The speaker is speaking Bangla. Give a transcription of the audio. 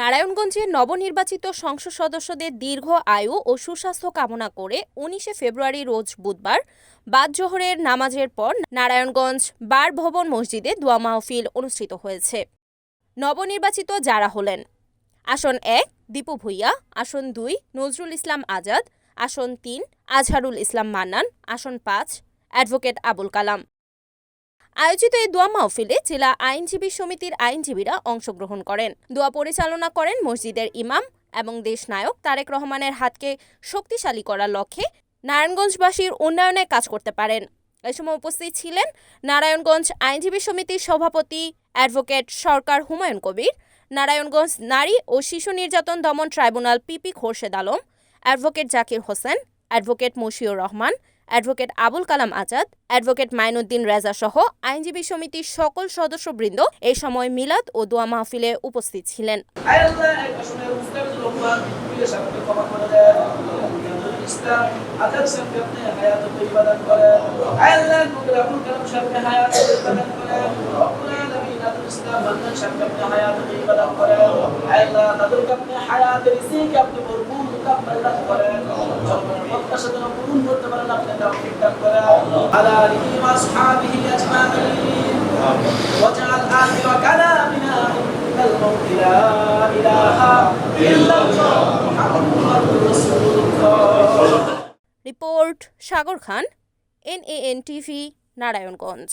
নারায়ণগঞ্জে নবনির্বাচিত সংসদ সদস্যদের দীর্ঘ আয়ু ও সুস্বাস্থ্য কামনা করে ১৯ ফেব্রুয়ারি রোজ বুধবার বাদ জোহরের নামাজের পর নারায়ণগঞ্জ বার ভবন মসজিদে দোয়া মাহফিল অনুষ্ঠিত হয়েছে। নবনির্বাচিত যারা হলেন: আসন ১ দীপু ভূঁইয়া, আসন ২ নজরুল ইসলাম আজাদ, আসন ৩ আজহারুল ইসলাম মান্নান, আসন ৫ অ্যাডভোকেট আবুল কালাম। আয়োজিত এই দোয়া মাহফিলে জেলা আইনজীবী সমিতির আইনজীবীরা অংশগ্রহণ করেন। দোয়া পরিচালনা করেন মসজিদের ইমাম এবং দেশনায়ক তারেক রহমানের হাতকে শক্তিশালী করার লক্ষ্যে নারায়ণগঞ্জবাসীর উন্নয়নে কাজ করতে পারেন। এ সময় উপস্থিত ছিলেন নারায়ণগঞ্জ আইনজীবী সমিতির সভাপতি অ্যাডভোকেট সরকার হুমায়ুন কবির, নারায়ণগঞ্জ নারী ও শিশু নির্যাতন দমন tribunal PP Khorshed Alam, advocate Zakir Hossain, advocate Moshiur Rahman, advocate Abul Kalam Azad, advocate Mainuddin Reza সহ আইনজীবী সমিতির সকল সদস্যবৃন্দ এই সময় মিলাদ ও দোয়া মাহফিলে উপস্থিত ছিলেন। على آله وأصحابه أجمعين واجعل آخر كلامنا عند الموت لا إله إلا الله محمد رسول الله। Report Sagar Khan, NAN TV, Narayanganj.